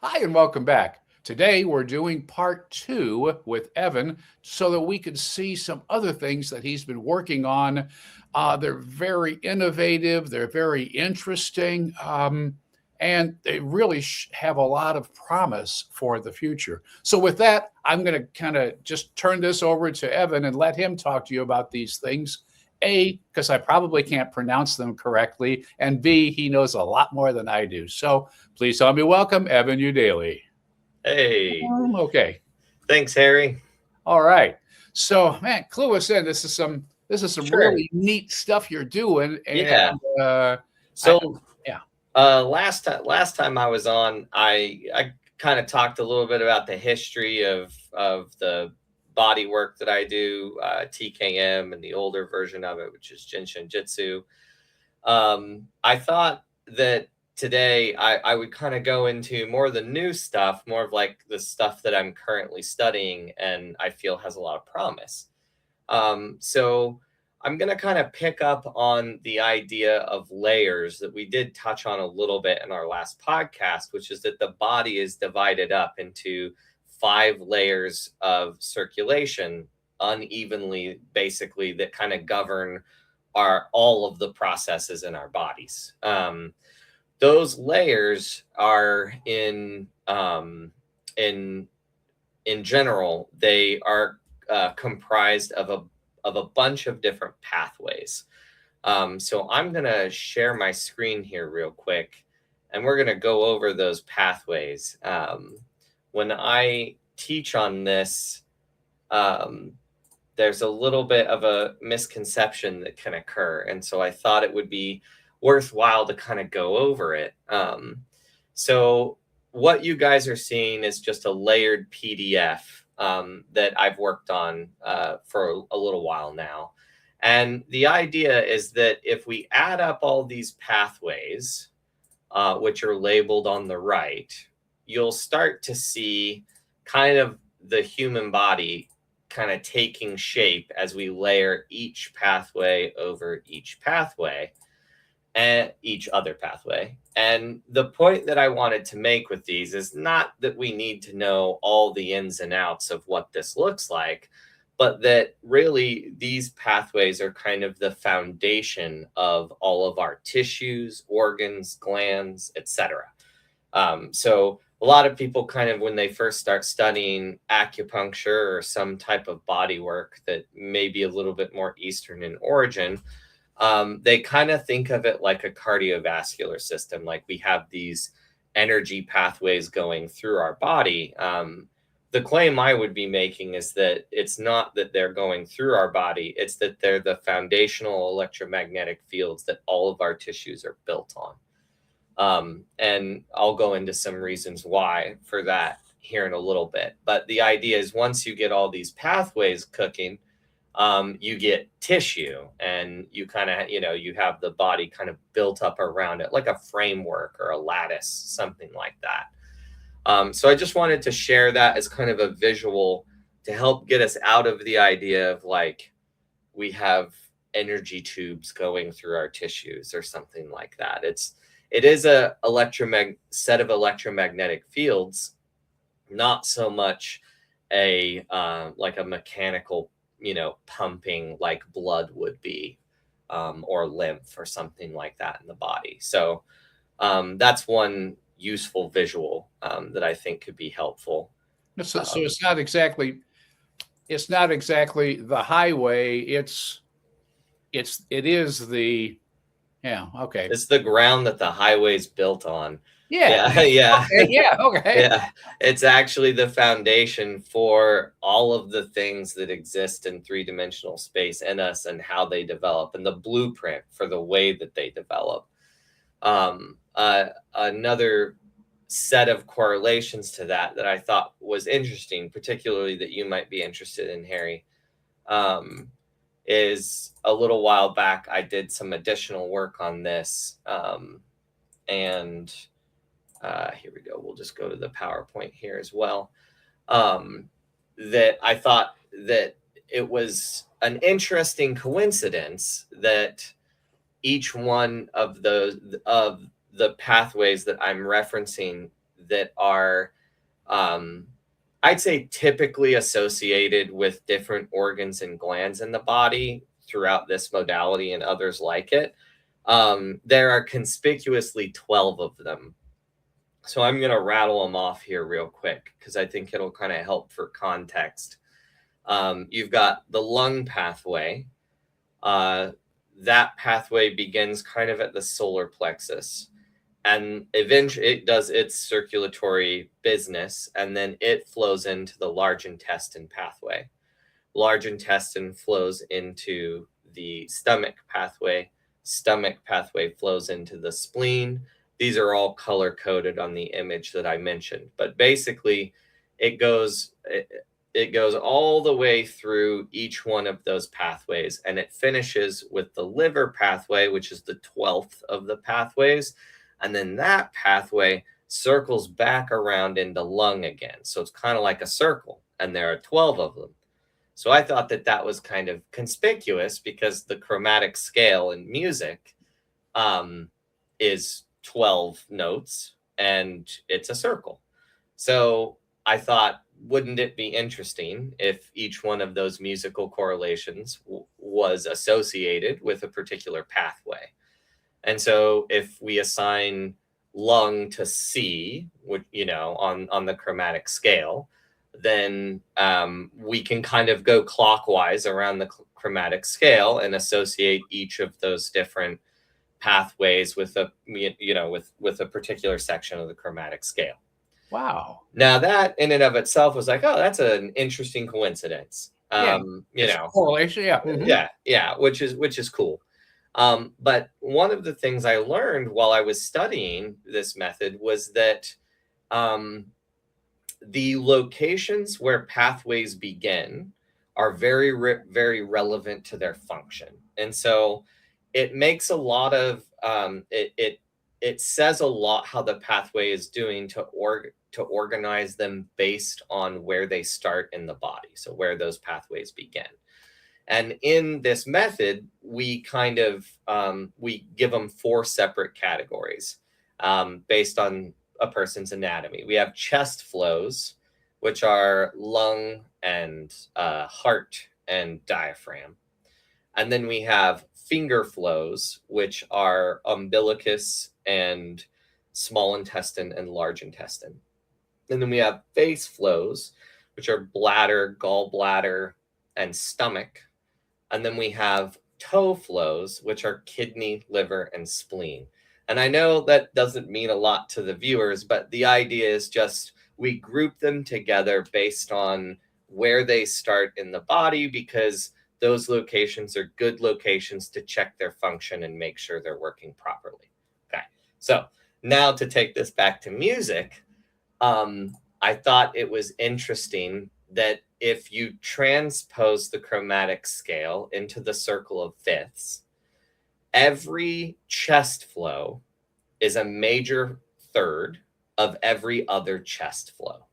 Hi, and welcome back. Today, we're doing part two with Evan so that we could see some other things that he's been working on. They're very innovative, they're very interesting, and they really have a lot of promise for the future. So, with that, I'm going to kind of just turn this over to Evan and let him talk to you about these things. A, because I probably can't pronounce them correctly, and B, he knows a lot more than I do. So please help me welcome Evan EuDaly. Hey, Okay. thanks, Harry. All right. So, man, clue us in. This is some Sure. really neat stuff you're doing, and Yeah. I So, yeah. last time I was on, I kind of talked a little bit about the history of the body work that I do, TKM, and the older version of it, which is Jinshin Jitsu. I thought that today I would kind of go into more of the new stuff, more of like the stuff that I'm currently studying and I feel has a lot of promise. So I'm going to kind of pick up on the idea of layers that we did touch on a little bit in our last podcast, which is that the body is divided up into 5 layers of circulation unevenly, basically, that kind of govern all of the processes in our bodies. Those layers are in general, they are comprised of a bunch of different pathways. So I'm gonna share my screen here real quick, and we're gonna go over those pathways. When I teach on this, um, there's a little bit of a misconception that can occur, and so I thought it would be worthwhile to kind of go over it. So what you guys are seeing is just a layered PDF that I've worked on for a little while now. And the idea is that if we add up all these pathways, which are labeled on the right, you'll start to see kind of the human body kind of taking shape as we layer each pathway over each pathway and each other pathway. And the point that I wanted to make with these is not that we need to know all the ins and outs of what this looks like, but that really these pathways are kind of the foundation of all of our tissues, organs, glands, etc. So a lot of people kind of, when they first start studying acupuncture or some type of body work that may be a little bit more Eastern in origin, they kind of think of it like a cardiovascular system. Like we have these energy pathways going through our body. The claim I would be making is that it's not that they're going through our body, it's that they're the foundational electromagnetic fields that all of our tissues are built on. And I'll go into some reasons why for that here in a little bit. But the idea is once you get all these pathways cooking, you get tissue, and you kind of, you have the body kind of built up around it like a framework or a lattice, something like that. So I just wanted to share that as kind of a visual to help get us out of the idea of like we have energy tubes going through our tissues or something like that. It is a set of electromagnetic fields, not so much a like a mechanical, pumping like blood would be, or lymph or something like that in the body. So that's one useful visual that I think could be helpful. So it's not exactly the highway. It is the yeah. Okay. It's the ground that the highway's built on. Yeah. Yeah, yeah. Okay. Yeah. Okay. Yeah, it's actually the foundation for all of the things that exist in three-dimensional space in us and how they develop and the blueprint for the way that they develop. Another set of correlations to that I thought was interesting, particularly that you might be interested in, Harry, is a little while back I did some additional work on this, and here we go. We'll just go to the PowerPoint here as well. That I thought that it was an interesting coincidence that each one of the pathways that I'm referencing that are, I'd say, typically associated with different organs and glands in the body throughout this modality and others like it. There are conspicuously 12 of them. So I'm going to rattle them off here real quick because I think it'll kind of help for context. You've got the lung pathway. That pathway begins kind of at the solar plexus, and eventually it does its circulatory business, and then it flows into the large intestine pathway. Large intestine flows into the stomach pathway. Stomach pathway flows into the spleen. These are all color coded on the image that I mentioned, but basically it goes all the way through each one of those pathways, and it finishes with the liver pathway, which is the 12th of the pathways. And then that pathway circles back around into lung again. So it's kind of like a circle, and there are 12 of them. So I thought that that was kind of conspicuous because the chromatic scale in music is 12 notes, and it's a circle. So I thought, wouldn't it be interesting if each one of those musical correlations was associated with a particular pathway? And so if we assign lung to C, which, on the chromatic scale, then we can kind of go clockwise around the chromatic scale and associate each of those different pathways with a with a particular section of the chromatic scale. Wow. Now that in and of itself was like, oh, that's an interesting coincidence. Correlation, yeah. Mm-hmm. Yeah, which is cool. But one of the things I learned while I was studying this method was that the locations where pathways begin are very, very relevant to their function. And so it makes a lot of, it says a lot how the pathway is doing to organize them based on where they start in the body. So where those pathways begin. And in this method, we kind of, we give them 4 separate categories based on a person's anatomy. We have chest flows, which are lung and heart and diaphragm. And then we have finger flows, which are umbilicus and small intestine and large intestine. And then we have face flows, which are bladder, gallbladder, and stomach. And then we have toe flows, which are kidney, liver, and spleen. And I know that doesn't mean a lot to the viewers, but the idea is just we group them together based on where they start in the body, because those locations are good locations to check their function and make sure they're working properly. Okay, so now to take this back to music, I thought it was interesting that if you transpose the chromatic scale into the circle of fifths, every chest flow is a major third of every other chest flow.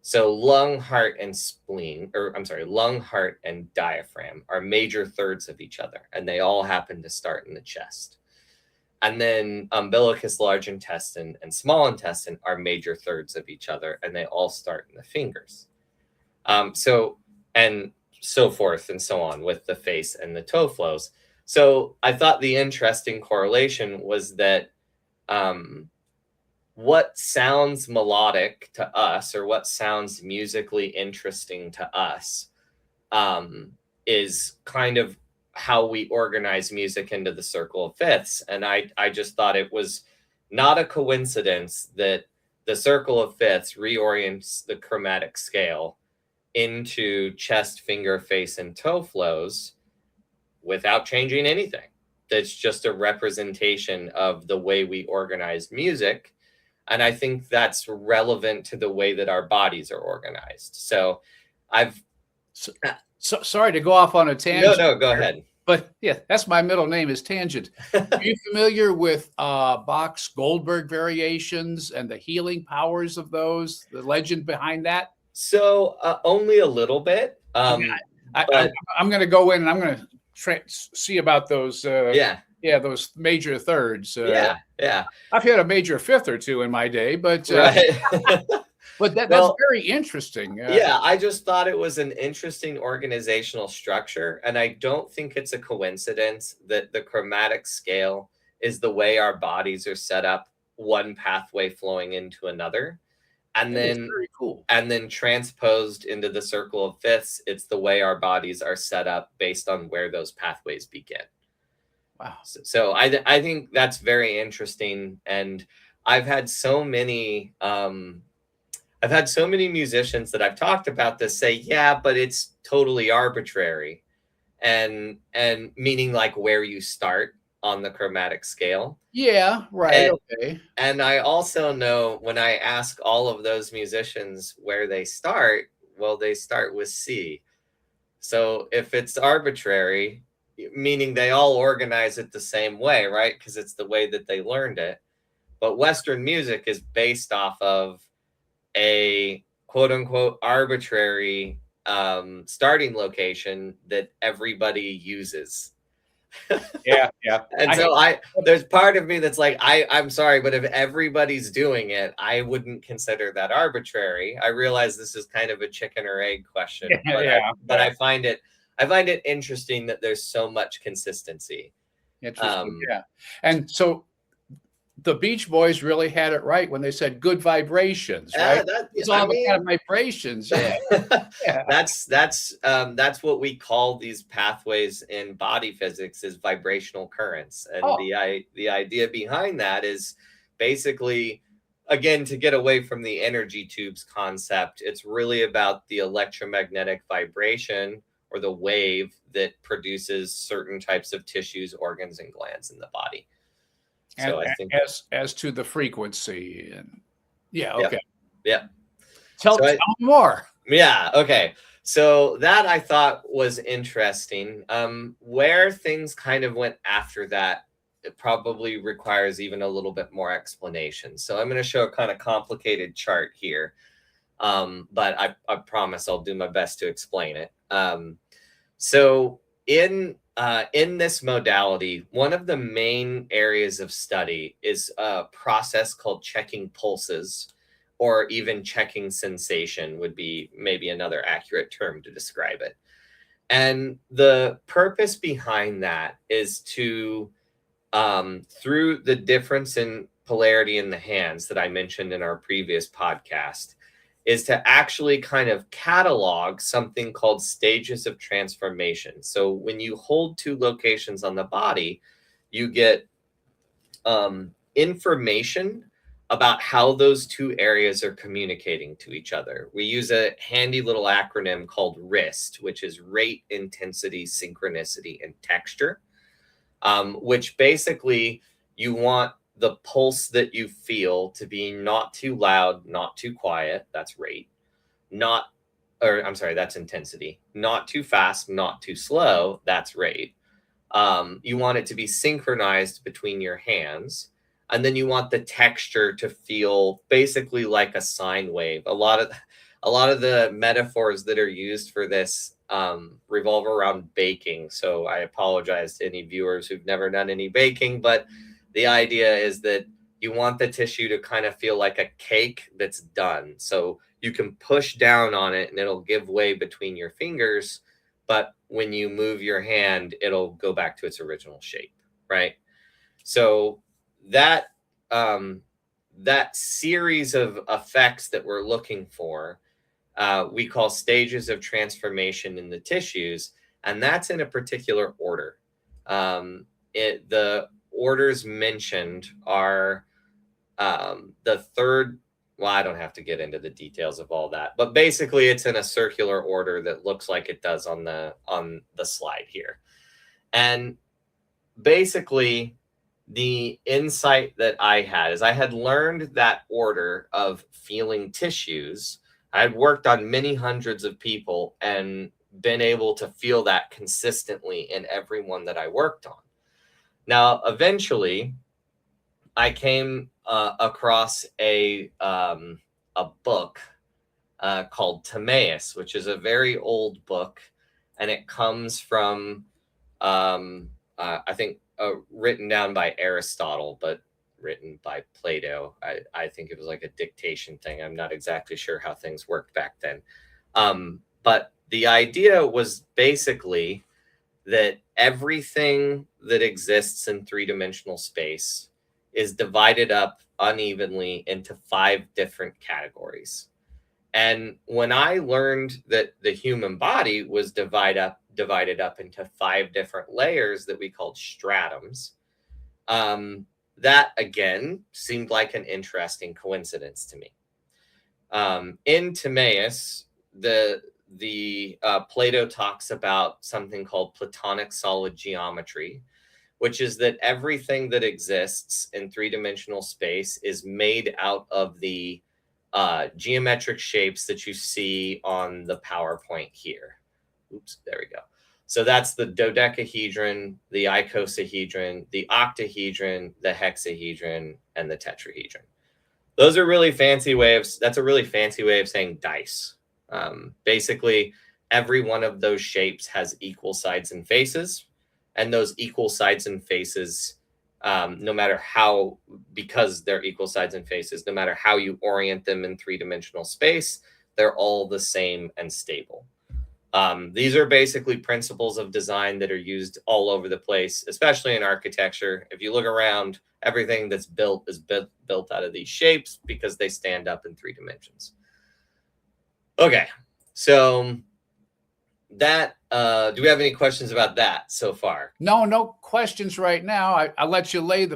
So lung, heart, and lung, heart, and diaphragm are major thirds of each other, and they all happen to start in the chest. And then umbilicus, large intestine, and small intestine are major thirds of each other, and they all start in the fingers. So, and so forth and so on with the face and the toe flows. So I thought the interesting correlation was that what sounds melodic to us, or what sounds musically interesting to us, is kind of how we organize music into the circle of fifths. And I just thought it was not a coincidence that the circle of fifths reorients the chromatic scale into chest, finger, face, and toe flows without changing anything. That's just a representation of the way we organize music. And I think that's relevant to the way that our bodies are organized. So sorry to go off on a tangent. No, go ahead. But yeah, that's my middle name, is Tangent. Are you familiar with Bach's Goldberg variations and the healing powers of those, the legend behind that? So only a little bit. I'm going to go in and I'm going to see about those. Yeah. Yeah, those major thirds. Yeah, yeah, I've had a major fifth or two in my day, right. but that's Well, very interesting. yeah, I just thought it was an interesting organizational structure, and I don't think it's a coincidence that the chromatic scale is the way our bodies are set up, one pathway flowing into another, and That is then very cool. transposed into the circle of fifths, it's the way our bodies are set up based on where those pathways begin. Wow. So I think that's very interesting, and I've had so many I've had so many musicians that I've talked about this say, yeah, but it's totally arbitrary, and meaning like where you start on the chromatic scale. Yeah, right. And Okay. and I also know when I ask all of those musicians where they start, well, they start with C. So if it's arbitrary, meaning they all organize it the same way, right? Because it's the way that they learned it. But Western music is based off of a quote unquote arbitrary starting location that everybody uses. Yeah, yeah. And I hate so there's part of me that's like, I'm sorry, but if everybody's doing it, I wouldn't consider that arbitrary. I realize this is kind of a chicken or egg question, but yeah, I find it interesting that there's so much consistency. interesting. Yeah. And so the Beach Boys really had it right when they said good vibrations, right? It's I all the kind mean, of vibrations. Yeah. Yeah. that's what we call these pathways in body physics is vibrational currents, and Oh, the idea behind that is basically, again, to get away from the energy tubes concept, it's really about the electromagnetic vibration or the wave that produces certain types of tissues, organs, and glands in the body. and So I think, as to the frequency and yeah, yep, okay. yep. Tell So tell me more. yeah, okay. So that I thought was interesting. Where things kind of went after that, it probably requires even a little bit more explanation. So I'm going to show a kind of complicated chart here, but I promise I'll do my best to explain it. So in this modality, one of the main areas of study is a process called checking pulses, or even checking sensation would be maybe another accurate term to describe it. And the purpose behind that is to, through the difference in polarity in the hands that I mentioned in our previous podcast, is to actually kind of catalog something called stages of transformation. So when you hold two locations on the body, you get information about how those two areas are communicating to each other. We use a handy little acronym called RIST, which is rate, intensity, synchronicity, and texture, which basically you want the pulse that you feel to be not too loud, not too quiet. That's rate. Not, or I'm sorry, that's intensity. Not too fast, not too slow. That's rate. You want it to be synchronized between your hands. And then you want the texture to feel basically like a sine wave. A lot of the metaphors that are used for this revolve around baking. So I apologize to any viewers who've never done any baking, but the idea is that you want the tissue to kind of feel like a cake that's done. So you can push down on it and it'll give way between your fingers, but when you move your hand, it'll go back to its original shape, right? So that that series of effects that we're looking for, we call stages of transformation in the tissues, and that's in a particular order. The orders mentioned are the third. Well, I don't have to get into the details of all that, but basically, it's in a circular order that looks like it does on the slide here, and basically the insight that I had is I had learned that order of feeling tissues. I had worked on many hundreds of people and been able to feel that consistently in everyone that I worked on. Now, eventually, I came across a book called Timaeus, which is a very old book, and it comes from I think written down by Aristotle, but written by Plato. I think it was like a dictation thing. I'm not exactly sure how things worked back then. But the idea was basically that everything that exists in three-dimensional space is divided up unevenly into 5 different categories. And when I learned that the human body was divided up into 5 different layers that we called stratums, that again seemed like an interesting coincidence to me. In Timaeus, Plato talks about something called Platonic solid geometry, which is that everything that exists in three-dimensional space is made out of the geometric shapes that you see on the PowerPoint here. Oops, there we go. So that's the dodecahedron, the icosahedron, the octahedron, the hexahedron, and the tetrahedron. Those are really fancy ways. That's a really fancy way of saying dice. Basically, every one of those shapes has equal sides and faces, and those equal sides and faces, no matter how, because they're equal sides and faces, no matter how you orient them in three-dimensional space, they're all the same and stable. These are basically principles of design that are used all over the place, especially in architecture. If you look around, everything that's built is built out of these shapes because they stand up in 3 dimensions. Okay, so that, do we have any questions about that so far? No questions right now. I'll let you lay the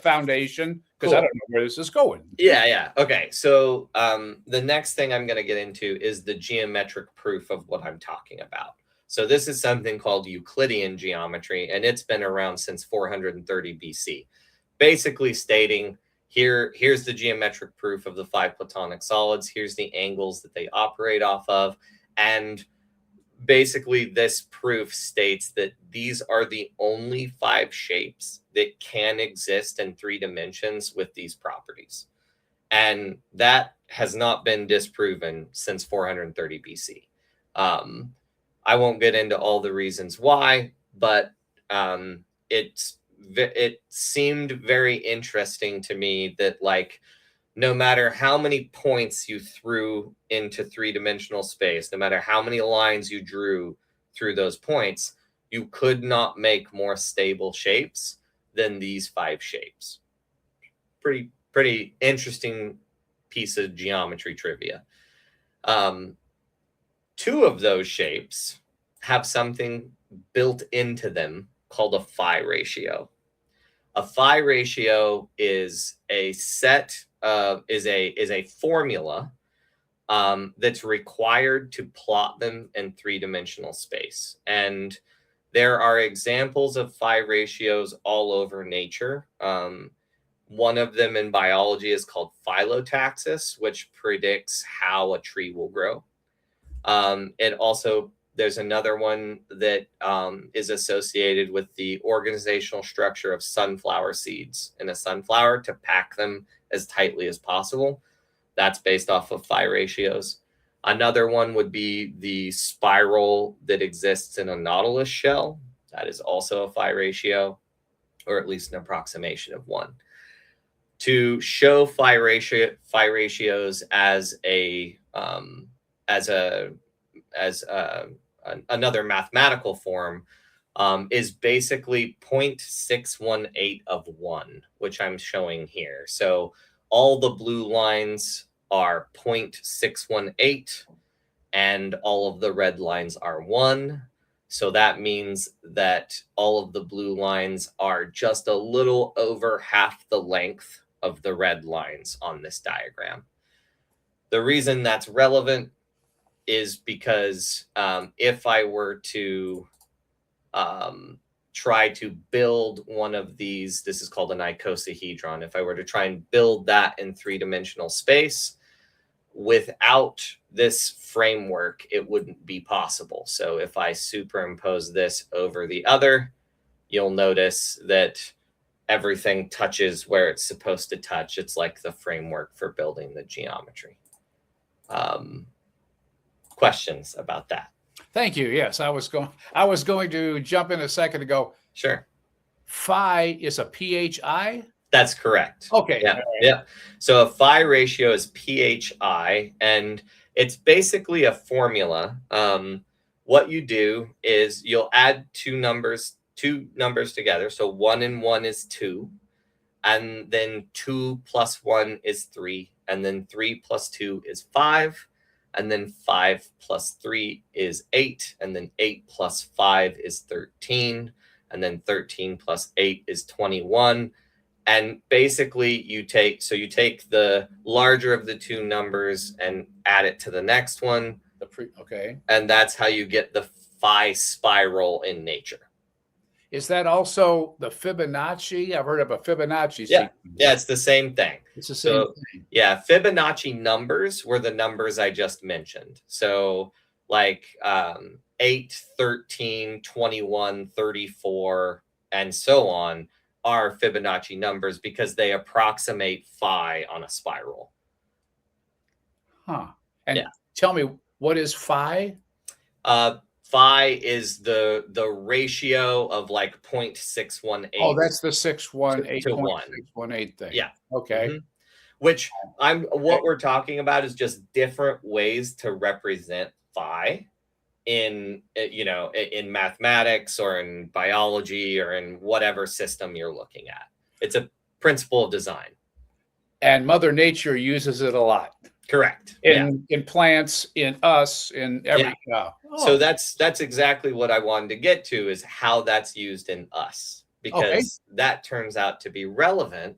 foundation, because I don't know where this is going. Yeah. Okay, so the next thing I'm going to get into is the geometric proof of what I'm talking about. So this is something called Euclidean geometry, and it's been around since 430 BC, basically stating here's the geometric proof of the 5 Platonic solids. Here's the angles that they operate off of, and basically this proof states that these are the only 5 shapes that can exist in 3 dimensions with these properties. And that has not been disproven since 430 BC. I won't get into all the reasons why, but it seemed very interesting to me that, like, no matter how many points you threw into 3-dimensional space, no matter how many lines you drew through those points, you could not make more stable shapes than these 5 shapes. Pretty interesting piece of geometry trivia. 2 of those shapes have something built into them called a phi ratio. A phi ratio is a formula that's required to plot them in 3-dimensional space. And there are examples of phi ratios all over nature. One of them in biology is called phyllotaxis, which predicts how a tree will grow. There's another one that is associated with the organizational structure of sunflower seeds in a sunflower to pack them as tightly as possible. That's based off of phi ratios. Another one would be the spiral that exists in a nautilus shell. That is also a phi ratio, or at least an approximation of one. To show phi ratios as another mathematical form is basically 0.618 of 1, which I'm showing here. So all the blue lines are 0.618 and all of the red lines are 1. So that means that all of the blue lines are just a little over half the length of the red lines on this diagram. The reason that's relevant is because if I were to try to build one of these, this is called an icosahedron. If I were to try and build that in 3-dimensional space, without this framework, it wouldn't be possible. So if I superimpose this over the other, you'll notice that everything touches where it's supposed to touch. It's like the framework for building the geometry. Questions about that? Thank you. Yes, I was going to jump in a second to go, Sure. Phi is a PHI? That's correct. Okay. Yeah. Right. Yeah. So a phi ratio is PHI, and it's basically a formula. What you do is you'll add two numbers together. So 1 and 1 is 2, and then 2 plus 1 is 3, and then 3 plus 2 is 5, and then 5 plus 3 is 8, and then 8 plus 5 is 13, and then 13 plus 8 is 21. And basically you take the larger of the two numbers and add it to the next one. Okay. And that's how you get the phi spiral in nature. Is that also the Fibonacci? I've heard of a Fibonacci Yeah. sequence. Yeah, it's the same thing. It's the same thing. Yeah, Fibonacci numbers were the numbers I just mentioned. So like 8, 13, 21, 34, and so on are Fibonacci numbers because they approximate phi on a spiral. Huh. And tell me, what is phi? Phi is the ratio of like 0.618. Oh, that's the 618 to 1. 618 thing. Yeah. Okay. Mm-hmm. Which what we're talking about is just different ways to represent phi in mathematics or in biology or in whatever system you're looking at. It's a principle of design. And Mother Nature uses it a lot. Correct. In plants, in us, in every. Yeah. So that's exactly what I wanted to get to, is how that's used in us, because that turns out to be relevant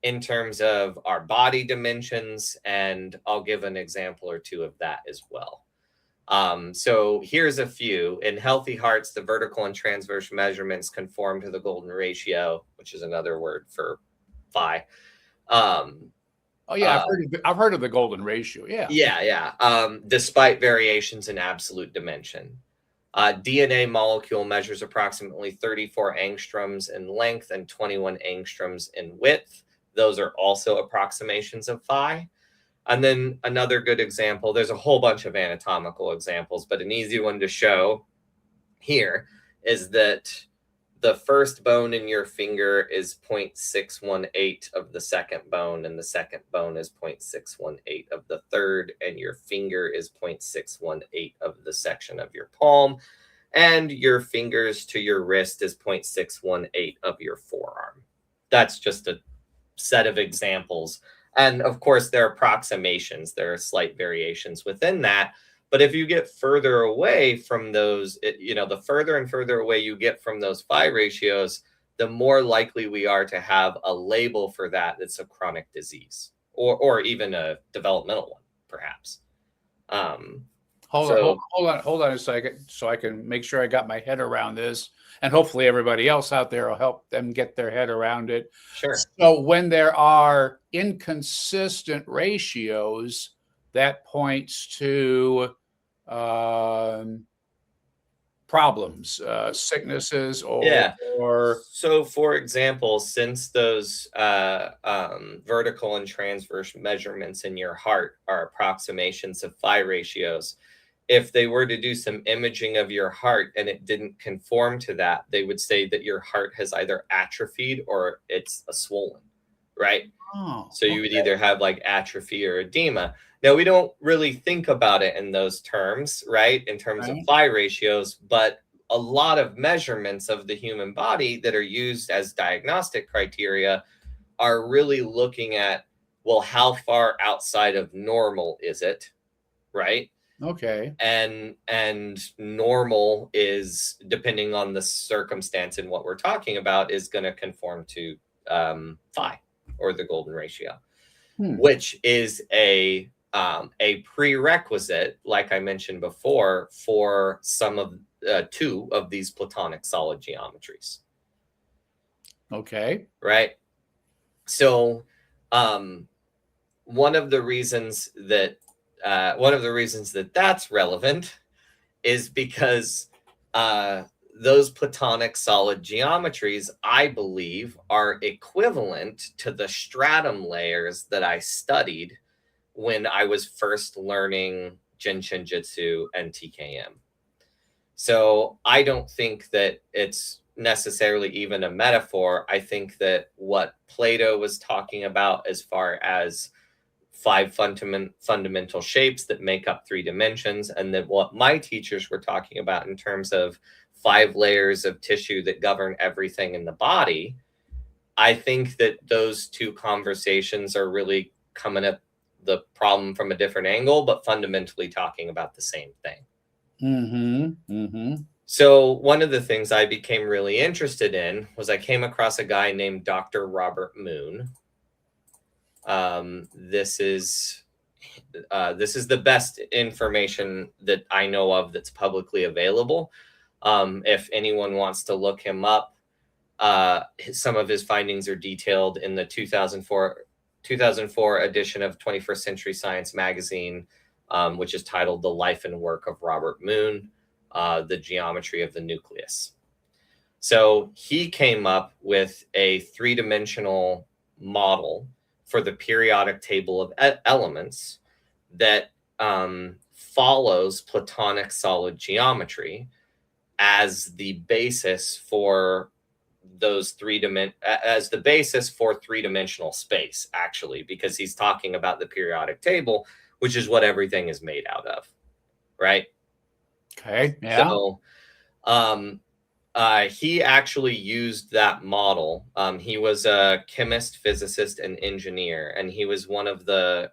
in terms of our body dimensions, and I'll give an example or two of that as well. So here's a few. In healthy hearts, the vertical and transverse measurements conform to the golden ratio, which is another word for phi. I've heard of the golden ratio. Yeah. Despite variations in absolute dimension. DNA molecule measures approximately 34 angstroms in length and 21 angstroms in width. Those are also approximations of phi. And then another good example, there's a whole bunch of anatomical examples, but an easy one to show here is that the first bone in your finger is 0.618 of the second bone, and the second bone is 0.618 of the third, and your finger is 0.618 of the section of your palm, and your fingers to your wrist is 0.618 of your forearm. That's just a set of examples. And of course, there are approximations. There are slight variations within that. But if you get further away from those, the further and further away you get from those phi ratios, the more likely we are to have a label for that that's a chronic disease, or even a developmental one, perhaps. Hold on a second, so I can make sure I got my head around this, and hopefully everybody else out there will help them get their head around it. Sure. So when there are inconsistent ratios, that points to problems, sicknesses, or so for example, since those vertical and transverse measurements in your heart are approximations of phi ratios, if they were to do some imaging of your heart and it didn't conform to that, they would say that your heart has either atrophied or it's a swollen, right? So you would either have like atrophy or edema. Now, we don't really think about it in those terms, right? In terms of phi ratios, but a lot of measurements of the human body that are used as diagnostic criteria are really looking at, well, how far outside of normal is it, right? Okay. And normal is, depending on the circumstance and what we're talking about, is going to conform to phi, or the golden ratio, which is a prerequisite, like I mentioned before, for some of two of these Platonic solid geometries. Okay. Right. So one of the reasons that that's relevant is because those Platonic solid geometries, I believe, are equivalent to the stratum layers that I studied when I was first learning Jinshin Jitsu and TKM. So I don't think that it's necessarily even a metaphor. I think that what Plato was talking about as far as 5 fundamental shapes that make up 3 dimensions, and then what my teachers were talking about in terms of 5 layers of tissue that govern everything in the body, I think that those 2 conversations are really coming at the problem from a different angle, but fundamentally talking about the same thing. So one of the things I became really interested in was I came across a guy named Dr. Robert Moon. This is the best information that I know of that's publicly available. If anyone wants to look him up, some of his findings are detailed in the 2004 edition of 21st Century Science magazine, which is titled The Life and Work of Robert Moon, The Geometry of the Nucleus. So he came up with a 3-dimensional model for the periodic table of elements that follows Platonic solid geometry as the basis for those as the basis for 3-dimensional space, actually, because he's talking about the periodic table, which is what everything is made out of, right? Okay. Yeah. So he actually used that model. He was a chemist, physicist, and engineer, and he was one of the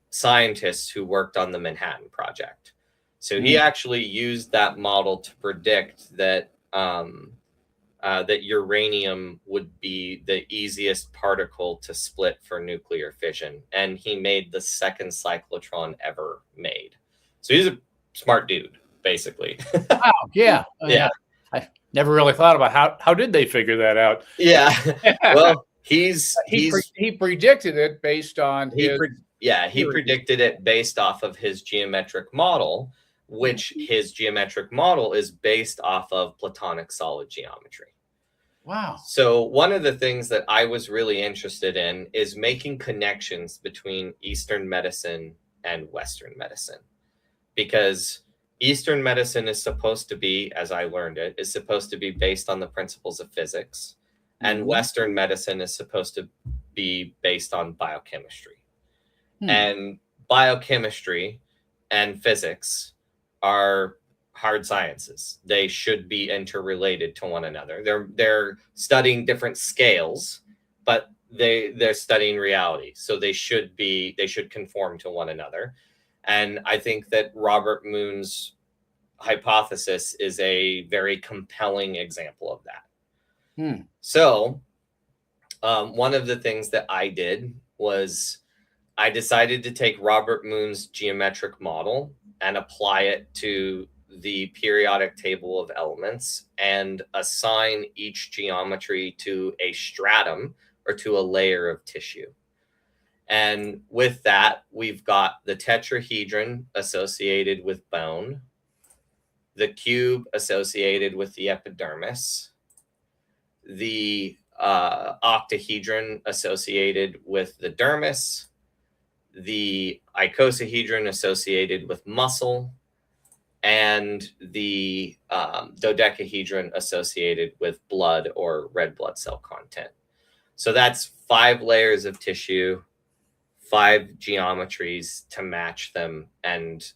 scientists who worked on the Manhattan Project. So he actually used that model to predict that that uranium would be the easiest particle to split for nuclear fission, and he made the 2nd cyclotron ever made. So he's a smart dude, basically. Wow. Yeah. Yeah. I never really thought about how did they figure that out? Yeah. Well, he predicted it based on he predicted it based off of his geometric model, which his geometric model is based off of Platonic solid geometry. Wow. So one of the things that I was really interested in is making connections between Eastern medicine and Western medicine, because Eastern medicine is supposed to be, as I learned it, is supposed to be based on the principles of physics, and Western medicine is supposed to be based on biochemistry. And biochemistry and physics are hard sciences. They should be interrelated to one another. They're studying different scales, but they're studying reality. So they should conform to one another. And I think that Robert Moon's hypothesis is a very compelling example of that. So one of the things that I did was I decided to take Robert Moon's geometric model and apply it to the periodic table of elements and assign each geometry to a stratum or to a layer of tissue. And with that, we've got the tetrahedron associated with bone, the cube associated with the epidermis, the octahedron associated with the dermis, the icosahedron associated with muscle, and the dodecahedron associated with blood or red blood cell content. So that's 5 layers of tissue, 5 geometries to match them, and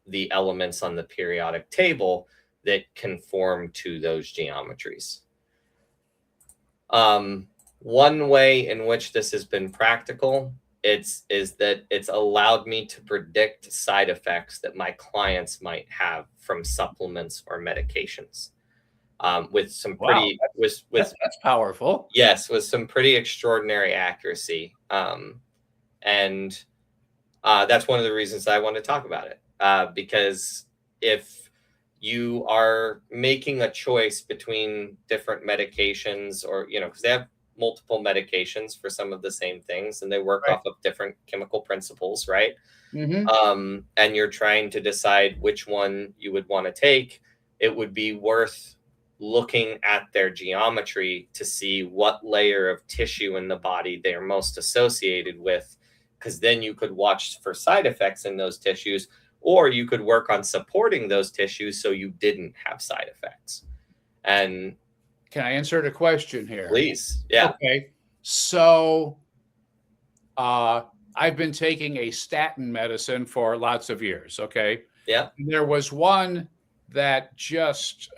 the elements on the periodic table that conform to those geometries. One way in which this has been practical is that it's allowed me to predict side effects that my clients might have from supplements or medications, with some pretty that's powerful. Yes, with some pretty extraordinary accuracy. And that's one of the reasons I want to talk about it, because if you are making a choice between different medications, or because they have multiple medications for some of the same things, and they work off of different chemical principles, right? And you're trying to decide which one you would want to take, it would be worth looking at their geometry to see what layer of tissue in the body they are most associated with, because then you could watch for side effects in those tissues or you could work on supporting those tissues so you didn't have side effects. And can I answer the question here? please, yeah. Okay. So I've been taking a statin medicine for lots of years. Okay. Yeah. There was one that just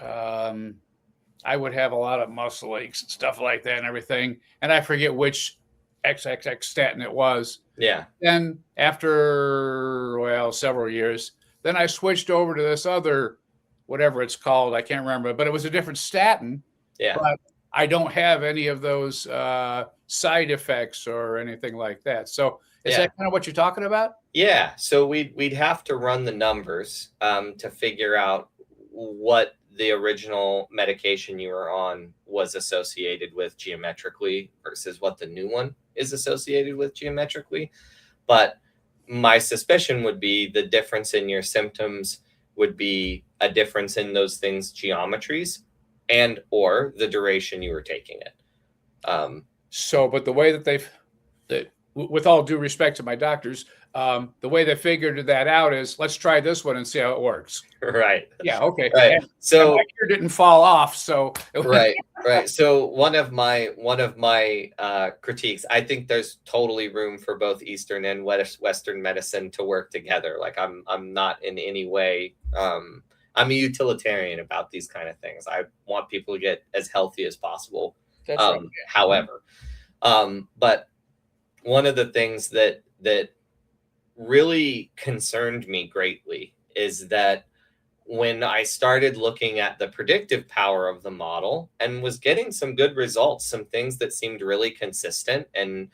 I would have a lot of muscle aches and stuff like that and everything. And I forget which XXX statin it was. Yeah. Then after, well, several years, then I switched over to this other, whatever it's called. I can't remember, but it was a different statin. Yeah. But I don't have any of those side effects or anything like that. So is that kind of what you're talking about? Yeah. So we'd have to run the numbers to figure out what the original medication you were on was associated with geometrically versus what the new one is associated with geometrically. But my suspicion would be the difference in your symptoms would be a difference in those things, geometries, and or the duration you were taking it. But the way that with all due respect to my doctors, the way they figured that out is let's try this one and see how it works. Right. Yeah. Okay. Right. So my ear didn't fall off. So right. So one of my critiques, I think there's totally room for both Eastern and Western medicine to work together. Like I'm not in any way. I'm a utilitarian about these kind of things. I want people to get as healthy as possible. That's right. However, but one of the things that really concerned me greatly is that when I started looking at the predictive power of the model and was getting some good results, some things that seemed really consistent and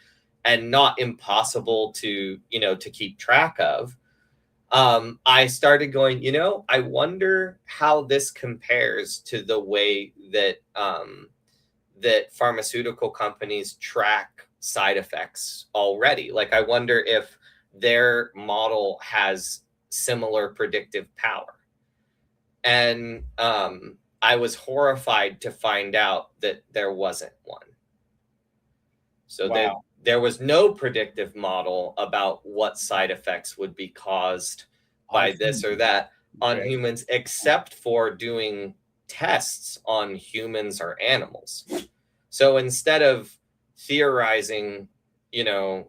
not impossible to keep track of, I started going, I wonder how this compares to the way that that pharmaceutical companies track side effects already. Like, I wonder if their model has similar predictive power. And I was horrified to find out that there wasn't one. So there was no predictive model about what side effects would be caused by this or that on humans, except for doing tests on humans or animals. So instead of theorizing,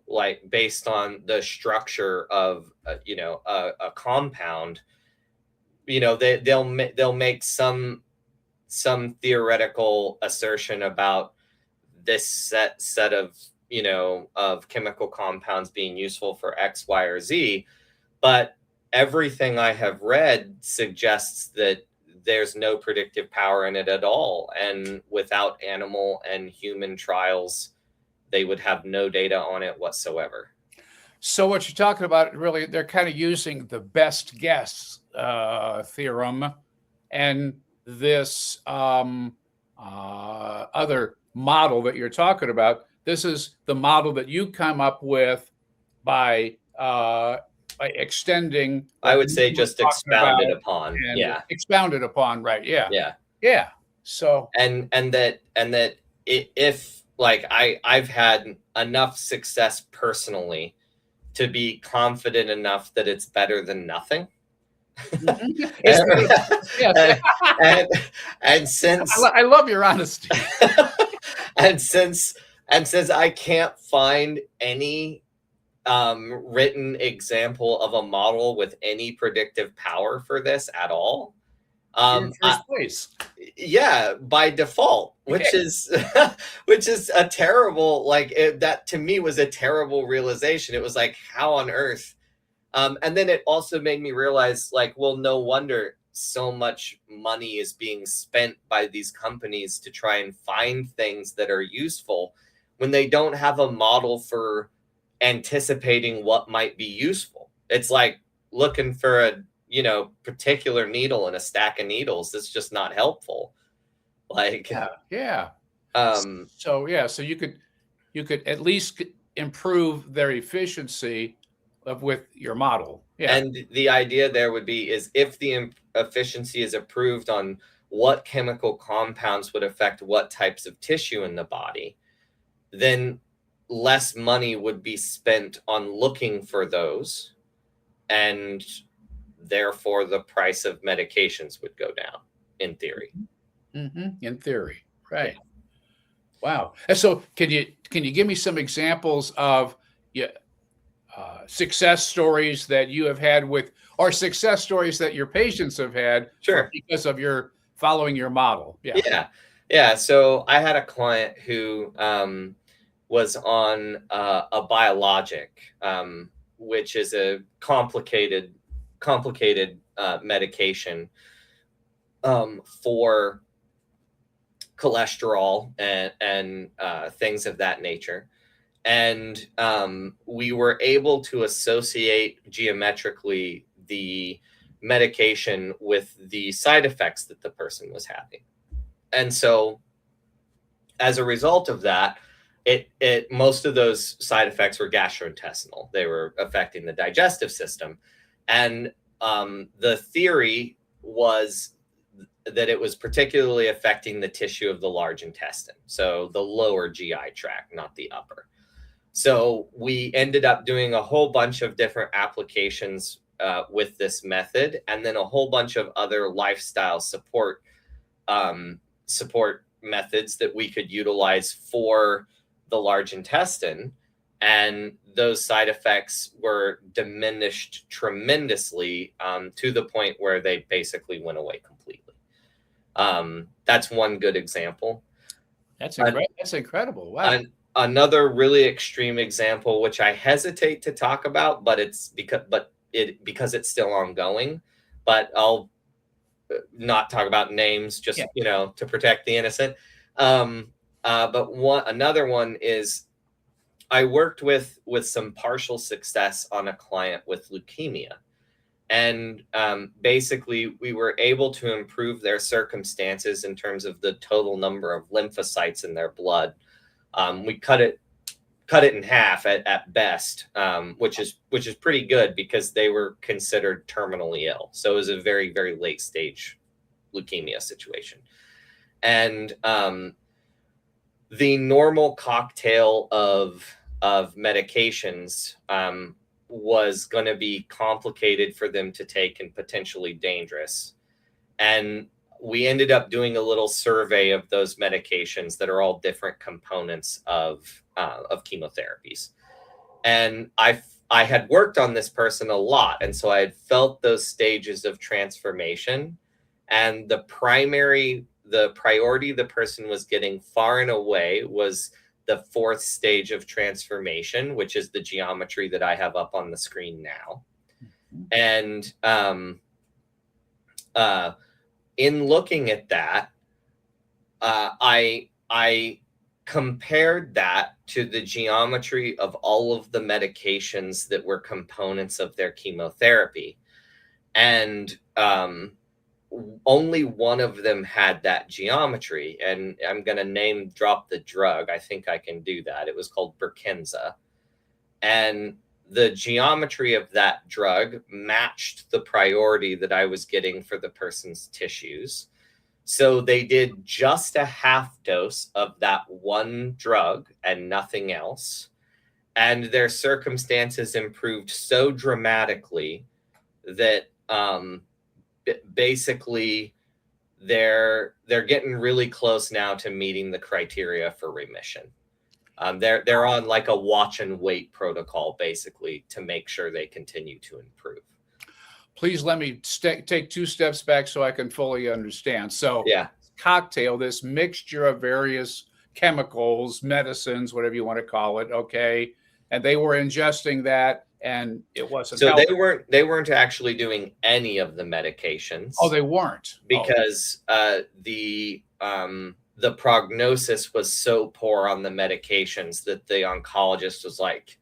like based on the structure of, a compound, they'll make some theoretical assertion about this set of of chemical compounds being useful for X, Y, or Z, but everything I have read suggests that there's no predictive power in it at all, and without animal and human trials, they would have no data on it whatsoever. So what you're talking about, really, they're kind of using the best guess theorem and this other model that you're talking about. This is the model that you come up with by extending. I would say just expounded upon. Yeah. Expounded upon. Right. Yeah. Yeah. Yeah. So and that if like I've had enough success personally to be confident enough that it's better than nothing. and since I love your honesty. and since I can't find any written example of a model with any predictive power for this at all, in first place. Yeah, by default, which is a terrible, that to me was a terrible realization. It was like, how on earth? And then it also made me realize, well, no wonder so much money is being spent by these companies to try and find things that are useful when they don't have a model for anticipating what might be useful. It's like looking for a particular needle in a stack of needles. That's just not helpful. Yeah. So you could at least improve their efficiency with your model. Yeah. And the idea there would be is if the efficiency is approved on what chemical compounds would affect what types of tissue in the body, then less money would be spent on looking for those and therefore the price of medications would go down, in theory. In theory, right? Wow. And so, can you give me some examples of success stories that you have had with, or success stories that your patients have had because of your following your model? Yeah. So I had a client who was on a biologic, which is a complicated medication for cholesterol and things of that nature. And we were able to associate geometrically the medication with the side effects that the person was having. And so as a result of that, most of those side effects were gastrointestinal. They were affecting the digestive system. And the theory was that it was particularly affecting the tissue of the large intestine. So the lower GI tract, not the upper. So we ended up doing a whole bunch of different applications with this method, and then a whole bunch of other lifestyle support methods that we could utilize for the large intestine. And those side effects were diminished tremendously to the point where they basically went away completely. That's one good example. That's incredible. Wow. Another really extreme example, which I hesitate to talk about, but because it's still ongoing, but I'll not talk about names just, to protect the innocent. But another one is I worked with some partial success on a client with leukemia. And basically, we were able to improve their circumstances in terms of the total number of lymphocytes in their blood. We cut it in half at best, which is pretty good because they were considered terminally ill. So it was a very, very late stage leukemia situation. And the normal cocktail of medications was going to be complicated for them to take and potentially dangerous. And we ended up doing a little survey of those medications that are all different components of chemotherapies. And I had worked on this person a lot. And so I had felt those stages of transformation, and the priority the person was getting far and away was the fourth stage of transformation, which is the geometry that I have up on the screen now. And in looking at that, I compared that to the geometry of all of the medications that were components of their chemotherapy. And only one of them had that geometry. And I'm going to name drop the drug. I think I can do that. It was called Brukinsa. And the geometry of that drug matched the priority that I was getting for the person's tissues. So they did just a half dose of that one drug and nothing else. And their circumstances improved so dramatically that basically they're getting really close now to meeting the criteria for remission. They're on like a watch and wait protocol, basically, to make sure they continue to improve. Please let me take 2 steps back so I can fully understand. So cocktail, this mixture of various chemicals, medicines, whatever you want to call it. Okay. And they were ingesting that, and it wasn't. So they weren't actually doing any of the medications. Oh, they weren't. Because the prognosis was so poor on the medications that the oncologist was like,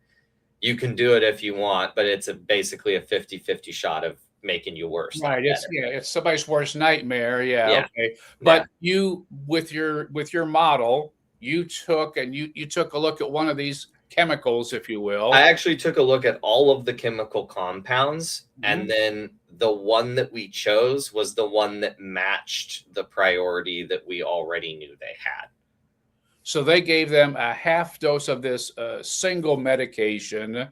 you can do it if you want, but it's basically a 50-50 shot of making you worse. Right. It's somebody's worst nightmare. Yeah. Okay. But you, with your model, you took a look at one of these chemicals, if you will. I actually took a look at all of the chemical compounds, and then the one that we chose was the one that matched the priority that we already knew they had. So they gave them a half dose of this single medication,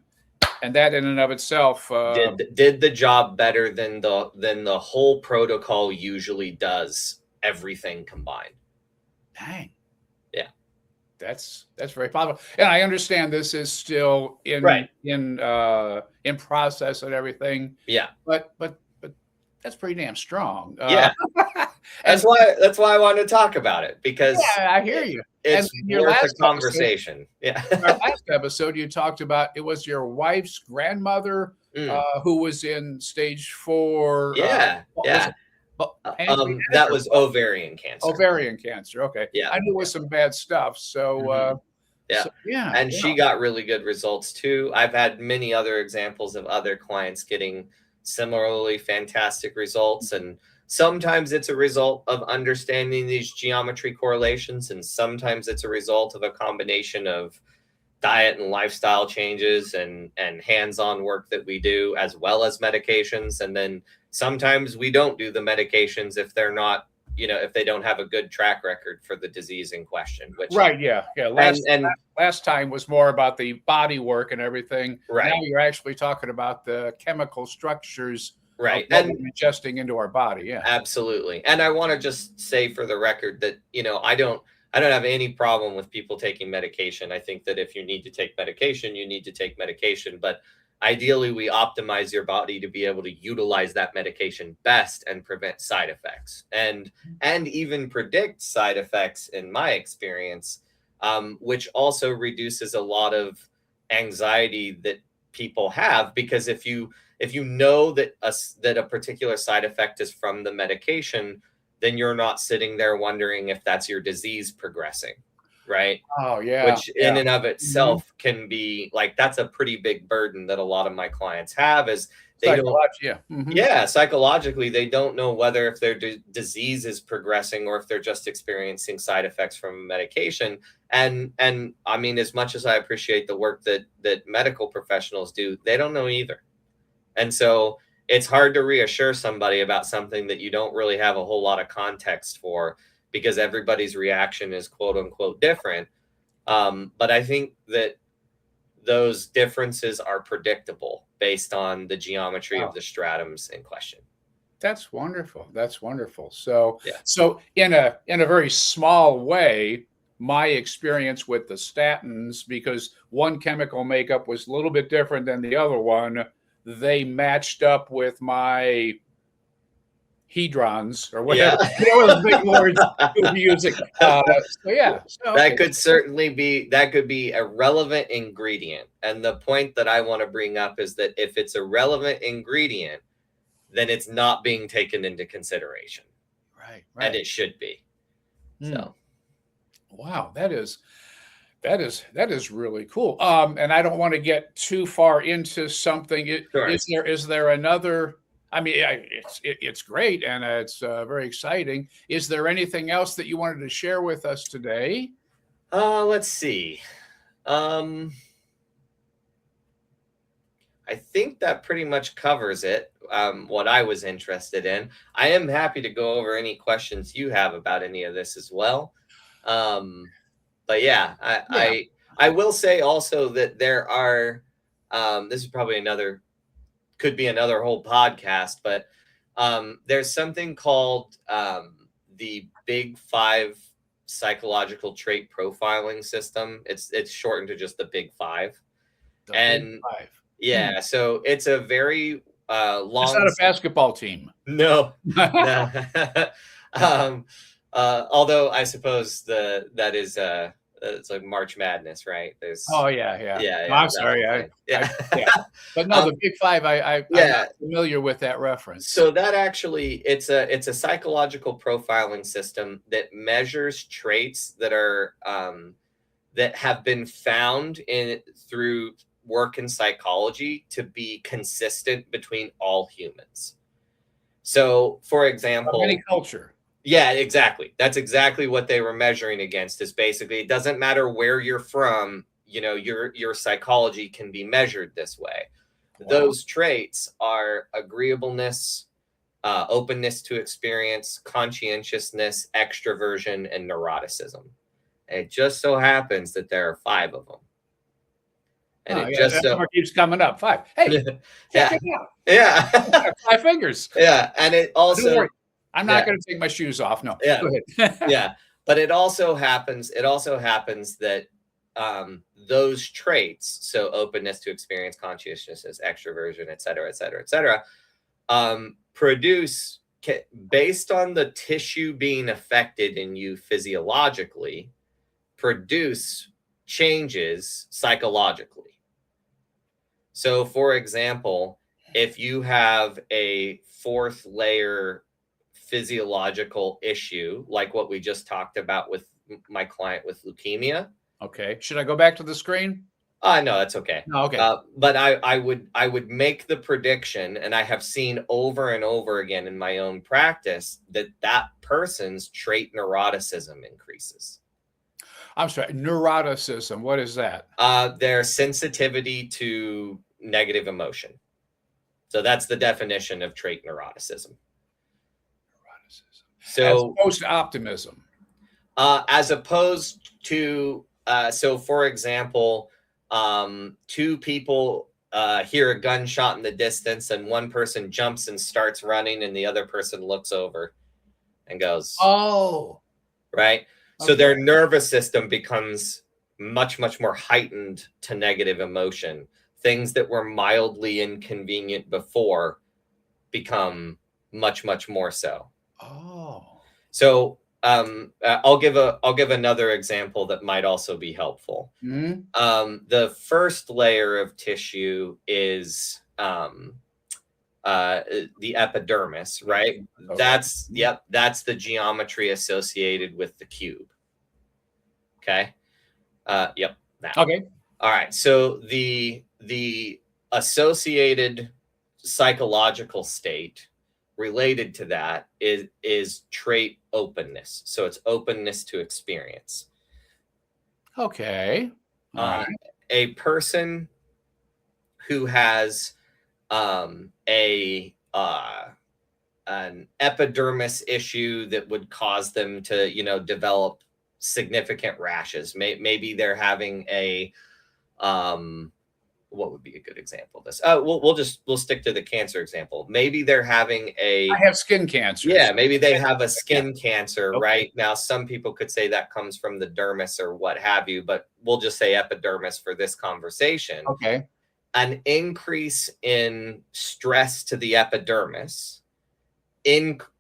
And that in and of itself did the job better than the whole protocol usually does, everything combined. Dang. Yeah. That's very possible. And I understand this is still in process and everything. Yeah. But that's pretty damn strong. Yeah. That's why I wanted to talk about it, because yeah, I hear you. It's And your worth a last conversation. episode, our last episode, you talked about it was your wife's grandmother who was in stage 4. Yeah. Was it That was ovarian cancer. Ovarian cancer. Okay. Yeah. I knew it was some bad stuff. So, yeah. So, yeah. And she got really good results too. I've had many other examples of other clients getting similarly fantastic results. And sometimes it's a result of understanding these geometry correlations, and sometimes it's a result of a combination of diet and lifestyle changes and hands-on work that we do, as well as medications. And then sometimes we don't do the medications if they're not, if they don't have a good track record for the disease in question. Which last time was more about the body work and everything. Right. Now you're actually talking about the chemical structures. Right. And ingesting into our body. Yeah, absolutely. And I want to just say for the record that, I don't have any problem with people taking medication. I think that if you need to take medication, you need to take medication. But ideally, we optimize your body to be able to utilize that medication best and prevent side effects and even predict side effects, in my experience, which also reduces a lot of anxiety that people have, because if you know that a particular side effect is from the medication, then you're not sitting there wondering if that's your disease progressing, right? Oh, yeah. Which in and of itself can be like, that's a pretty big burden that a lot of my clients have, is they don't, psychologically, they don't know whether if their disease is progressing or if they're just experiencing side effects from medication. And I mean, as much as I appreciate the work that medical professionals do, they don't know either. And so it's hard to reassure somebody about something that you don't really have a whole lot of context for, because everybody's reaction is quote unquote different. But I think that those differences are predictable based on the geometry of the stratums in question. That's wonderful. That's wonderful. So, so in a very small way, my experience with the statins, because one chemical makeup was a little bit different than the other one, they matched up with my hedrons or whatever. Those big words music. That could certainly be a relevant ingredient. And the point that I want to bring up is that if it's a relevant ingredient, then it's not being taken into consideration. Right. And it should be. So, wow, that is really cool. And I don't want to get too far into something. Is there another? I mean, it's great and it's very exciting. Is there anything else that you wanted to share with us today? Let's see. I think that pretty much covers it. What I was interested in. I am happy to go over any questions you have about any of this as well. But I will say also that there are, this is probably could be another whole podcast, but there's something called the Big 5 psychological trait profiling system. It's shortened to just the Big 5. Big 5. So it's a very long. It's not a basketball team. No. Although I suppose that is it's like March Madness, right? There's I'm sorry, but no, the Big 5. I'm not familiar with that reference. So that actually it's a psychological profiling system that measures traits that are that have been found through work in psychology to be consistent between all humans. So, for example, any culture. Yeah, exactly. That's exactly what they were measuring against. Is basically, it doesn't matter where you're from, your psychology can be measured this way. Wow. Those traits are agreeableness, openness to experience, conscientiousness, extroversion, and neuroticism. And it just so happens that there are 5 of them. And it yeah, just that so number keeps coming up. 5. Hey, check yeah, it out. I yeah, got 5 fingers. yeah, and it Don't also worry. I'm not yeah, going to take my shoes off. No, yeah, go ahead. yeah. But it also happens. It also happens that those traits, so openness to experience, conscientiousness, extroversion, et cetera, et cetera, et cetera, produce, based on the tissue being affected in you physiologically, produce changes psychologically. So, for example, if you have a 4th layer physiological issue, like what we just talked about with my client with leukemia. Okay. Should I go back to the screen? No, that's okay. No, okay. But I would make the prediction, and I have seen over and over again in my own practice that person's trait neuroticism increases. I'm sorry. Neuroticism. What is that? Their sensitivity to negative emotion. So that's the definition of trait neuroticism. So, as opposed to optimism. As opposed to, so for example, 2 people hear a gunshot in the distance, and one person jumps and starts running, and the other person looks over and goes, "Oh, right." So their nervous system becomes much, much more heightened to negative emotion. Things that were mildly inconvenient before become much, much more so. Oh. So I'll give another example that might also be helpful. Mm-hmm. The first layer of tissue is the epidermis, right? Okay. That's the geometry associated with the cube. Okay. Yep. That. Okay. All right. So the associated psychological state related to that is trait openness. So it's openness to experience. Okay. A person who has an epidermis issue that would cause them to, develop significant rashes. Maybe they're having a what would be a good example of this? We'll stick to the cancer example. Maybe they're having I have skin cancer. Yeah, maybe they have a skin cancer, Okay. right? Now, some people could say that comes from the dermis or what have you, but we'll just say epidermis for this conversation. Okay. An increase in stress to the epidermis,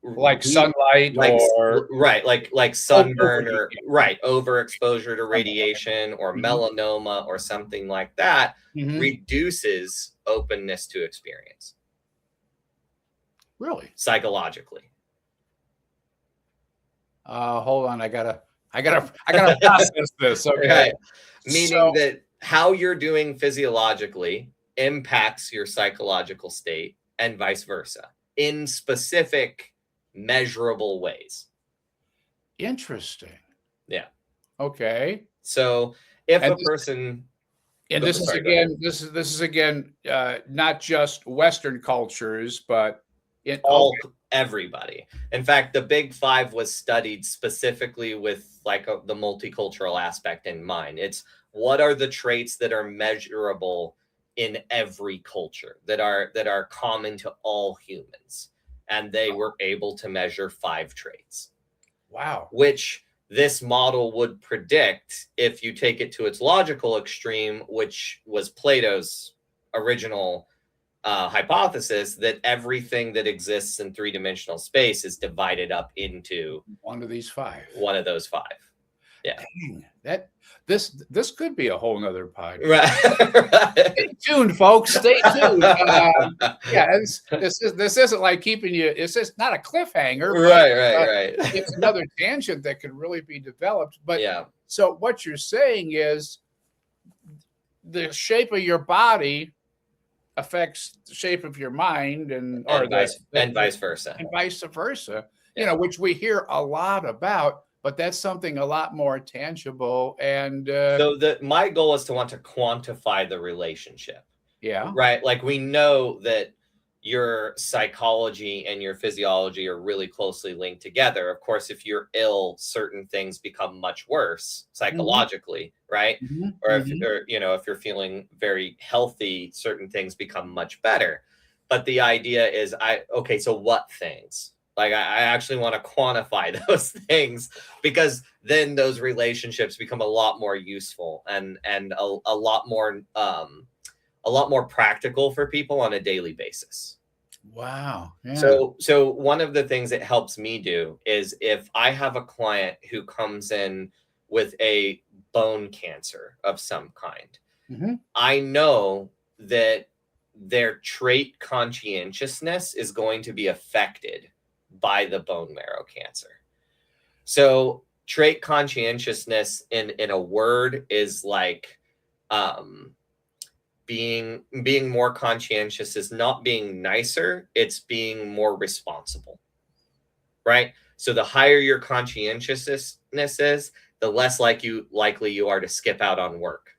like sunlight, or like sunburn, or overexposure to radiation, or melanoma, or something like that, reduces openness to experience. Really? Psychologically. Hold on, I gotta process this. Okay. Right. Meaning that how you're doing physiologically impacts your psychological state, and vice versa, in specific measurable ways. Interesting. Yeah. Okay. So if a person, and this is again not just Western cultures, but in everybody. In fact, the Big 5 was studied specifically with the multicultural aspect in mind. It's what are the traits that are measurable in every culture, that are common to all humans, and they were able to measure 5 traits. Wow. Which this model would predict, if you take it to its logical extreme, which was Plato's original hypothesis, that everything that exists in 3-dimensional space is divided up into one of these 5. One of those 5. Yeah. Dang, this could be a whole nother podcast. Right. Stay tuned, folks. Stay tuned. This isn't like keeping you. It's just not a cliffhanger. Right. It's another tangent that could really be developed. But yeah. So what you're saying is the shape of your body affects the shape of your mind, and vice versa. And vice versa. Yeah. Which we hear a lot about. But that's something a lot more tangible. And so my goal is to want to quantify the relationship. Yeah. Right. Like, we know that your psychology and your physiology are really closely linked together. Of course, if you're ill, certain things become much worse psychologically, right? Or if you're feeling very healthy, certain things become much better. But the idea is, so what things? Like, I actually want to quantify those things, because then those relationships become a lot more useful and a lot more practical for people on a daily basis. Wow. Yeah. So one of the things it helps me do is, if I have a client who comes in with a bone cancer of some kind, I know that their trait conscientiousness is going to be affected by the bone marrow cancer. So trait conscientiousness in a word is like, being more conscientious is not being nicer, it's being more responsible, right? So the higher your conscientiousness is, the less likely you are to skip out on work.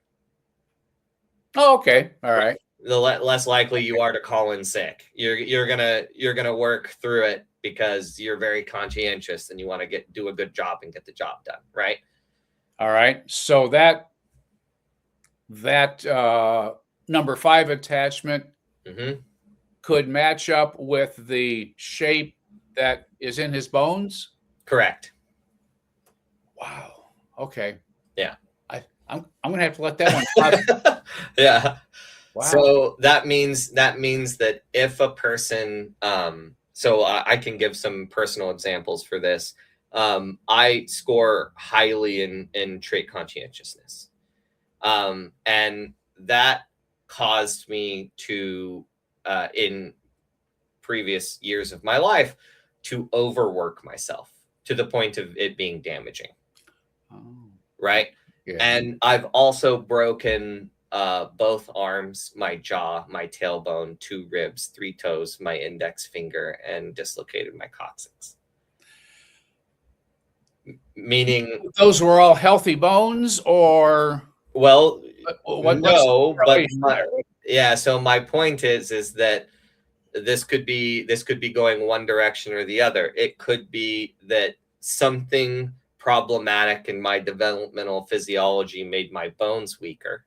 Oh, okay. All right. The less likely you are to call in sick. You're gonna work through it because you're very conscientious and you want to do a good job and get the job done, right? All right. So that number 5 attachment could match up with the shape that is in his bones? Correct. Wow. Okay. Yeah. I'm gonna have to let that one. Yeah. Wow. So that means that if a person, so I can give some personal examples for this. I score highly in trait conscientiousness, and that caused me to, in previous years of my life, to overwork myself to the point of it being damaging. Right. Yeah. And I've also broken both arms, my jaw, my tailbone, 2 ribs, 3 toes, my index finger, and dislocated my coccyx. Meaning, those were all healthy bones, or? Well, no, but so my point is that this could be going one direction or the other. It could be that something problematic in my developmental physiology made my bones weaker,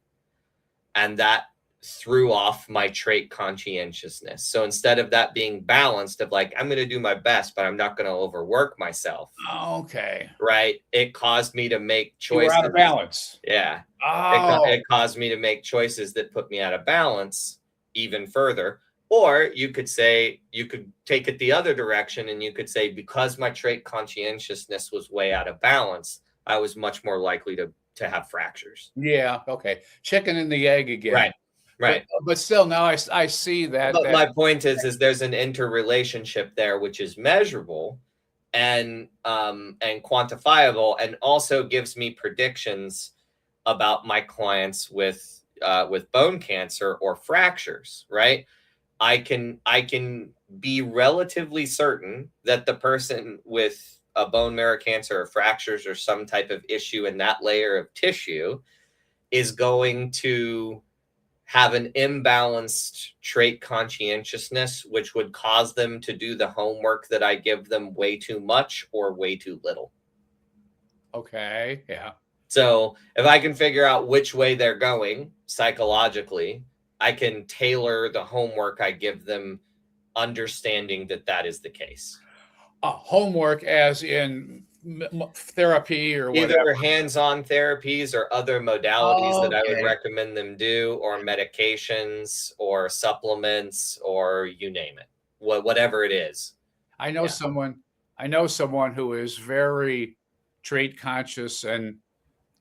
and that threw off my trait conscientiousness. So instead of that being balanced, of like, I'm going to do my best, but I'm not going to overwork myself. Okay. Right. It caused me to make choices. You were out of balance. Yeah. Oh. It caused me to make choices that put me out of balance even further. Or you could take it the other direction, and you could say, because my trait conscientiousness was way out of balance, I was much more likely to have fractures. Yeah. Okay. Chicken and the egg again. Right. But still, now I see that. But my point is there's an interrelationship there, which is measurable and quantifiable, and also gives me predictions about my clients with bone cancer or fractures, right? I can be relatively certain that the person with a bone marrow cancer or fractures or some type of issue in that layer of tissue is going to have an imbalanced trait conscientiousness, which would cause them to do the homework that I give them way too much or way too little. Okay. Yeah. So if I can figure out which way they're going psychologically, I can tailor the homework I give them, understanding that is the case. Homework as in therapy or whatever? Either hands-on therapies or other modalities that I would recommend them do, or medications or supplements, or you name it, whatever it is. I know someone who is very trait conscious and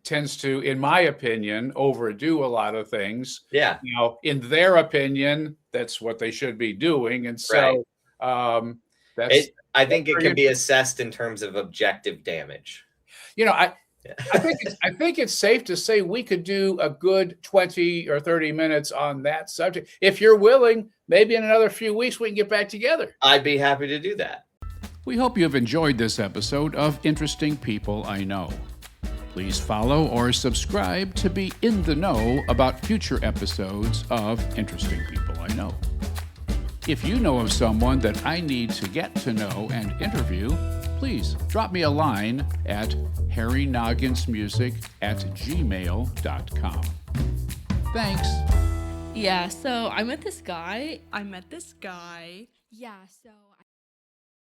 tends to, in my opinion, overdo a lot of things. Yeah. In their opinion, that's what they should be doing. And so I think it can be assessed in terms of objective damage. I think it's safe to say we could do a good 20 or 30 minutes on that subject. If you're willing, maybe in another few weeks we can get back together. I'd be happy to do that. We hope you have enjoyed this episode of Interesting People I Know. Please follow or subscribe to be in the know about future episodes of Interesting People I Know. If you know of someone that I need to get to know and interview, please drop me a line at harrynogginsmusic@gmail.com. Thanks. Yeah, so I met this guy. Yeah, so